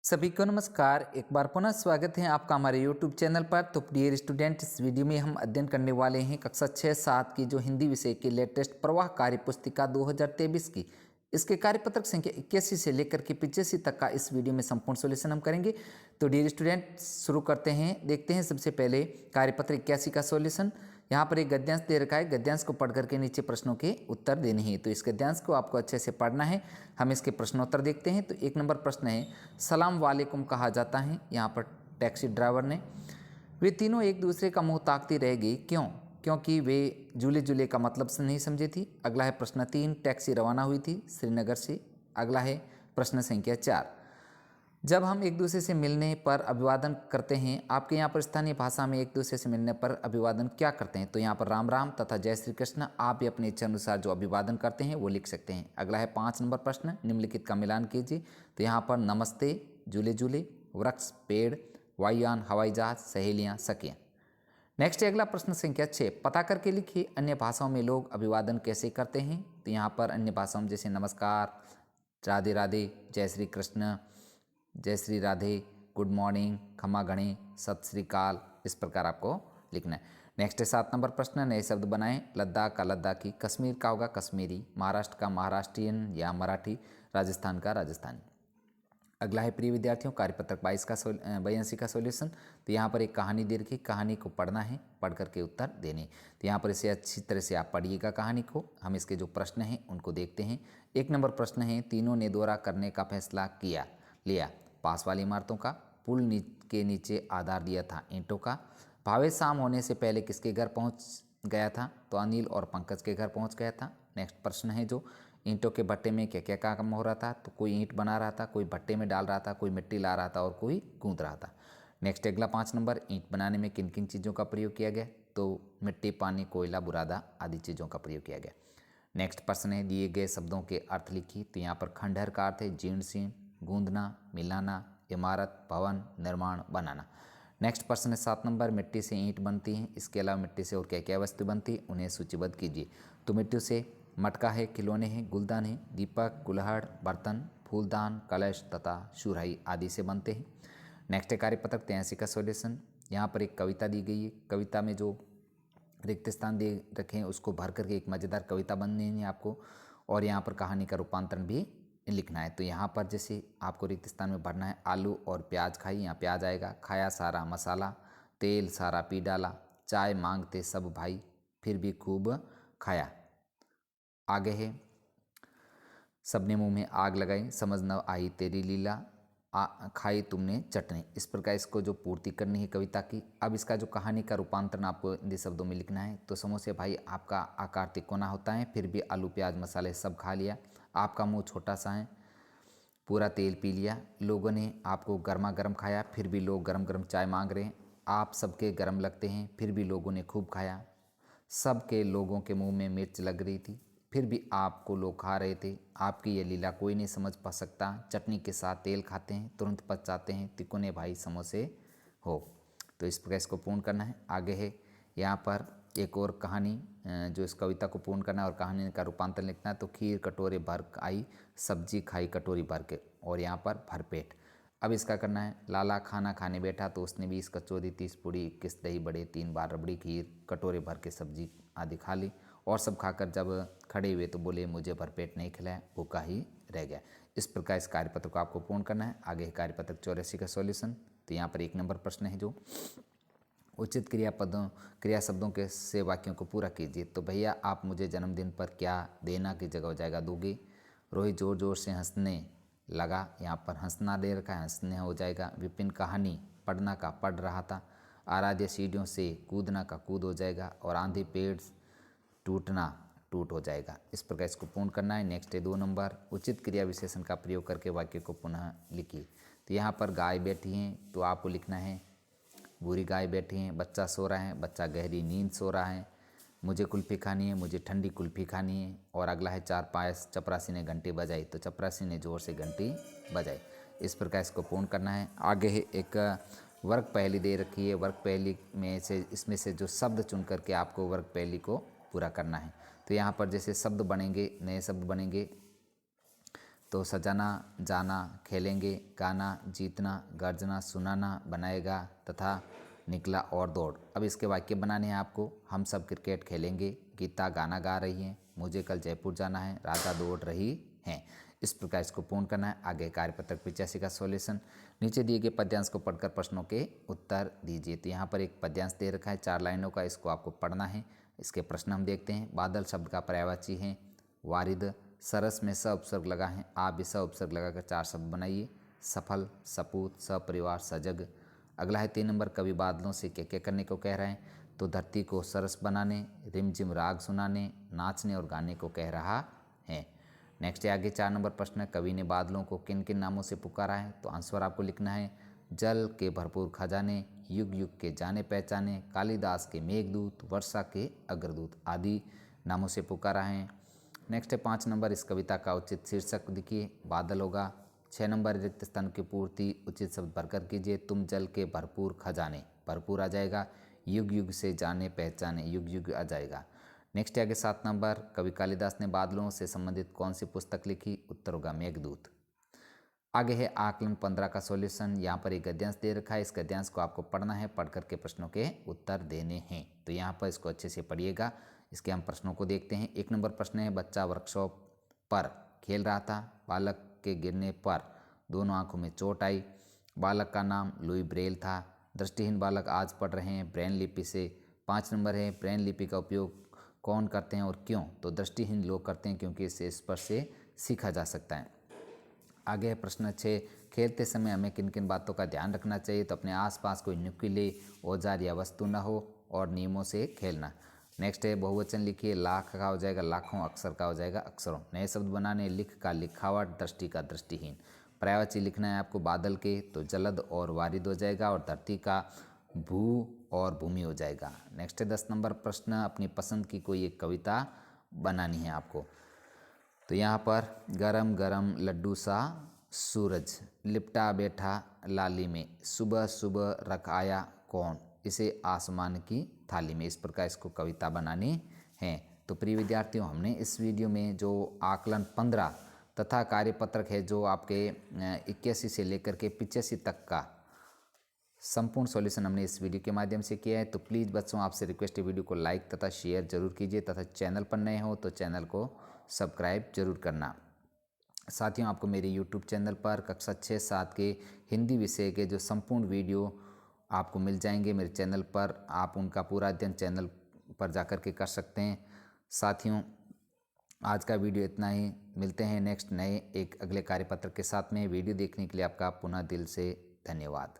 सभी को नमस्कार। एक बार पुनः स्वागत है आपका हमारे YouTube चैनल पर। तो डियर स्टूडेंट, इस वीडियो में हम अध्ययन करने वाले हैं कक्षा 6-7 की जो हिंदी विषय की लेटेस्ट प्रवाह कार्य पुस्तिका 2023 की इसके कार्यपत्रक संख्या 81 से लेकर के 85 तक का इस वीडियो में संपूर्ण सॉल्यूशन हम करेंगे। तो डियर स्टूडेंट, शुरू करते हैं। देखते हैं सबसे पहले कार्यपत्र 81 का सॉल्यूशन। यहाँ पर एक गद्यांश दे रखा है, गद्यांश को पढ़ करके नीचे प्रश्नों के उत्तर देने हैं। तो इस गद्यांश को आपको अच्छे से पढ़ना है। हम इसके प्रश्नोत्तर देखते हैं। तो 1 नंबर प्रश्न है, सलाम वालेकुम कहा जाता है यहाँ पर टैक्सी ड्राइवर ने। वे तीनों एक दूसरे का मुंह ताकती रह गई, क्यों? क्योंकि वे जूले जूले का मतलब से नहीं समझे थी। अगला है प्रश्न 3, टैक्सी रवाना हुई थी श्रीनगर से। अगला है प्रश्न संख्या 4, जब हम एक दूसरे से मिलने पर अभिवादन करते हैं, आपके यहाँ पर स्थानीय भाषा में एक दूसरे से मिलने पर अभिवादन क्या करते हैं? तो यहाँ पर राम राम तथा जय श्री कृष्ण। आप भी अपनी इच्छा अनुसार जो अभिवादन करते हैं वो लिख सकते हैं। अगला है 5 नंबर प्रश्न, निम्नलिखित का मिलान कीजिए। तो यहाँ पर नमस्ते, झूले झूले, वृक्ष, पेड़, वायुयान, हवाई जहाज, सहेलियाँ, सखियाँ। नेक्स्ट है अगला प्रश्न संख्या 6, पता करके लिखिए अन्य भाषाओं में लोग अभिवादन कैसे करते हैं। तो यहाँ पर अन्य भाषाओं में जैसे नमस्कार, राधे राधे, जय श्री कृष्ण, जय श्री राधे, गुड मॉर्निंग, खमा गणे, सत श्री अकाल, इस प्रकार आपको लिखना है। नेक्स्ट है 7 नंबर प्रश्न, नए शब्द बनाएं। लद्दाख का लद्दाखी, कश्मीर का होगा कश्मीरी, महाराष्ट्र का महाराष्ट्रियन या मराठी, राजस्थान का राजस्थानी। अगला है प्रिय विद्यार्थियों, कार्यपत्रक 82 का सॉल्यूशन। तो यहाँ पर एक कहानी दे रखी, कहानी को पढ़ना है, पढ़ करके उत्तर देने। तो यहाँ पर इसे अच्छी तरह से आप पढ़िएगा कहानी को। हम इसके जो प्रश्न हैं उनको देखते हैं। 1 नंबर प्रश्न है, तीनों ने दौरा करने का फैसला लिया। पास वाली इमारतों का, पुल के नीचे आधार दिया था ईंटों का। भावेश शाम होने से पहले किसके घर पहुँच गया था? तो अनिल और पंकज के घर पहुँच गया था। नेक्स्ट प्रश्न है जो, ईंटों के भट्टे में क्या क्या काम हो रहा था? तो कोई ईंट बना रहा था, कोई भट्टे में डाल रहा था, कोई मिट्टी ला रहा था और कोई गूंथ रहा था। नेक्स्ट अगला 5 नंबर, ईंट बनाने में किन किन चीज़ों का प्रयोग किया गया? तो मिट्टी, पानी, कोयला, बुरादा आदि चीज़ों का प्रयोग किया गया। नेक्स्ट प्रश्न है, दिए गए शब्दों के अर्थ लिखिए। तो यहाँ पर खंडहर का अर्थ है जीर्ण शीर्ण, गूंदना, मिलाना, इमारत, भवन, निर्माण, बनाना। नेक्स्ट प्रश्न है 7 नंबर, मिट्टी से ईंट बनती हैं, इसके अलावा मिट्टी से और क्या क्या वस्तु बनती है, उन्हें सूचीबद्ध कीजिए। तो मिट्टी से मटका है, खिलौने हैं, गुलदान है, दीपक, कुल्हड़, बर्तन, फूलदान, कलश तथा सुराही आदि से बनते हैं। नेक्स्ट है कार्यपत्रक 83 का सॉल्यूशन। यहाँ पर एक कविता दी गई है, कविता में जो रिक्त स्थान दे रखे हैं उसको भर करके एक मज़ेदार कविता बननी है आपको, और यहाँ पर कहानी का रूपांतरण भी लिखना है। तो यहाँ पर जैसे आपको रिक्त स्थान में भरना है, आलू और प्याज खाई, यहाँ प्याज आएगा। खाया सारा मसाला, तेल सारा पी डाला, चाय मांगते सब भाई, फिर भी खूब खाया। आगे है, सबने मुंह में आग लगाई, समझ न आई तेरी लीला, खाई तुमने चटनी। इस प्रकार इसको जो पूर्ति करनी है कविता की। अब इसका जो कहानी का रूपांतरण आपको हिंदी शब्दों में लिखना है। तो समोसे भाई, आपका आकार तिकोना होता है, फिर भी आलू प्याज मसाले सब खा लिया। आपका मुंह छोटा सा है, पूरा तेल पी लिया। लोगों ने आपको गर्मा गर्म खाया, फिर भी लोग गरम गरम चाय मांग रहे हैं। आप सबके गर्म लगते हैं, फिर भी लोगों ने खूब खाया। सबके लोगों के मुंह में मिर्च लग रही थी, फिर भी आपको लोग खा रहे थे। आपकी ये लीला कोई नहीं समझ पा सकता। चटनी के साथ तेल खाते हैं, तुरंत पच जाते हैं, तिकोने भाई समोसे हो। तो इस प्रकार इसको पूर्ण करना है। आगे है यहाँ पर एक और कहानी, जो इस कविता को पूर्ण करना है और कहानी का रूपांतर लिखना है। तो खीर कटोरे भर आई, सब्जी खाई कटोरी भर के, और यहाँ पर भरपेट। अब इसका करना है, लाला खाना खाने बैठा तो उसने 20 कचौरी, 30 पूड़ी, 21 दही बड़े, 3 बार रबड़ी, खीर, कटोरे भर के सब्जी आदि खा ली। और सब खाकर जब खड़े हुए तो बोले मुझे भरपेट नहीं खिलाया, भूखा ही रह गया। इस प्रकार इस कार्यपत्र को आपको पूर्ण करना है। आगे है कार्यपत्र 84 का सॉल्यूशन। तो यहाँ पर 1 नंबर प्रश्न है जो, उचित क्रिया शब्दों के से वाक्यों को पूरा कीजिए। तो भैया आप मुझे जन्मदिन पर क्या देना की जगह हो जाएगा दोगे। रोहित जोर जोर से हंसने लगा, यहाँ पर हंसना दे रखा है, हंसने हो जाएगा। विपिन कहानी पढ़ना का पढ़ रहा था। आराध्य सीढ़ियों से कूदना का कूद हो जाएगा, और आंधी पेड़ टूटना टूट हो जाएगा। इस प्रकार इसको पूर्ण करना है। नेक्स्ट है 2 नंबर, उचित क्रिया विशेषण का प्रयोग करके वाक्य को पुनः लिखिए। तो यहाँ पर गाय बैठी हैं, तो आपको लिखना है बूढ़ी गाय बैठी है, बच्चा सो रहा है, बच्चा गहरी नींद सो रहा है, मुझे कुल्फ़ी खानी है, मुझे ठंडी कुल्फ़ी खानी है। और अगला है 4 पायस, चपरासी ने घंटी बजाई, तो चपरासी ने ज़ोर से घंटी बजाई। इस प्रकार इसको पूर्ण करना है। आगे है एक वर्ग पहेली दे रखी है। वर्ग पहेली में से इसमें से जो शब्द चुन करके आपको वर्ग पहेली को पूरा करना है। तो यहाँ पर जैसे शब्द बनेंगे, नए शब्द बनेंगे। तो सजाना, जाना, खेलेंगे, गाना, जीतना, गर्जना, सुनाना, बनाएगा तथा निकला और दौड़। अब इसके वाक्य बनाने हैं आपको। हम सब क्रिकेट खेलेंगे, गीता गाना गा रही हैं, मुझे कल जयपुर जाना है, राधा दौड़ रही हैं। इस प्रकार इसको पूर्ण करना है। आगे कार्यपत्रक 85 का सॉल्यूशन। नीचे दिए गए पद्यांश को पढ़कर प्रश्नों के उत्तर दीजिए। तो यहाँ पर एक पद्यांश दे रखा है 4 लाइनों का, इसको आपको पढ़ना है। इसके प्रश्न हम देखते हैं। बादल शब्द का पर्यायवाची है वारिद। सरस में स उपसर्ग लगा है, आप भी स उपसर्ग लगाकर 4 शब्द बनाइए। सफल, सपूत, सपरिवार, सजग। अगला है 3 नंबर, कवि बादलों से क्या क्या करने को कह रहा है। तो धरती को सरस बनाने, रिमझिम राग सुनाने, नाचने और गाने को कह रहा है। नेक्स्ट है आगे 4 नंबर प्रश्न है, कवि ने बादलों को किन किन नामों से पुकारा है। तो आंसर आपको लिखना है जल के भरपूर खजाने, युग युग के जाने पहचाने, कालिदास के मेघदूत, वर्षा के अग्रदूत आदि नामों से पुकारा है। नेक्स्ट है 5 नंबर, इस कविता का उचित शीर्षक लिखिए, बादल होगा। 6 नंबर, रिक्त स्थान की पूर्ति उचित शब्द भरकर कीजिए। तुम जल के भरपूर खजाने, भरपूर आ जाएगा। युग युग से जाने पहचाने, युग युग आ जाएगा। नेक्स्ट है आगे 7 नंबर, कवि कालिदास ने बादलों से संबंधित कौन सी पुस्तक लिखी। उत्तर होगा मेघदूत। आगे है आकलन 15 का सॉल्यूशन। यहाँ पर एक गद्यांश दे रखा है, इस गद्यांश को आपको पढ़ना है, पढ़ करके प्रश्नों के उत्तर देने हैं। तो यहाँ पर इसको अच्छे से पढ़िएगा। इसके हम प्रश्नों को देखते हैं। 1 नंबर प्रश्न है, बच्चा वर्कशॉप पर खेल रहा था, बालक के गिरने पर दोनों आंखों में चोट आई। बालक का नाम लुई ब्रेल था। दृष्टिहीन बालक आज पढ़ रहे हैं ब्रेन लिपि से। 5 नंबर है, ब्रेन लिपि का उपयोग कौन करते हैं और क्यों। तो दृष्टिहीन लोग करते हैं क्योंकि इससे स्पर्श से सीखा जा सकता है। आगे है प्रश्न 6, खेलते समय हमें किन किन बातों का ध्यान रखना चाहिए। तो अपने आसपास कोई नुकीले औजार या वस्तु न हो और नियमों से खेलना। नेक्स्ट है बहुवचन लिखिए, लाख का हो जाएगा लाखों, अक्षर का हो जाएगा अक्षरों। नए शब्द बनाने, लिख का लिखावट, दृष्टि का दृष्टिहीन। पर्यायवाची लिखना है आपको बादल के, तो जलद और वारिद हो जाएगा, और धरती का भू और भूमि हो जाएगा। नेक्स्ट है 10 नंबर प्रश्न, अपनी पसंद की कोई एक कविता बनानी है आपको। तो यहाँ पर गरम गरम लड्डू सा सूरज, लिपटा बैठा लाली में, सुबह सुबह रख आया कौन, इसे आसमान की थाली में। इस प्रकार इसको कविता बनानी है। तो प्रिय विद्यार्थियों, हमने इस वीडियो में जो आकलन 15 तथा कार्यपत्रक है जो आपके 81 से लेकर के 85 तक का संपूर्ण सॉल्यूशन हमने इस वीडियो के माध्यम से किया है। तो प्लीज़ बच्चों, आपसे रिक्वेस्ट है, वीडियो को लाइक तथा शेयर जरूर कीजिए तथा चैनल पर नए हो तो चैनल को सब्सक्राइब जरूर करना। साथियों, आपको मेरे YouTube चैनल पर कक्षा 6-7 के हिंदी विषय के जो संपूर्ण वीडियो आपको मिल जाएंगे मेरे चैनल पर। आप उनका पूरा अध्ययन चैनल पर जाकर के कर सकते हैं। साथियों, आज का वीडियो इतना ही। मिलते हैं नेक्स्ट नए एक अगले कार्यपत्र के साथ में। वीडियो देखने के लिए आपका पुनः दिल से धन्यवाद।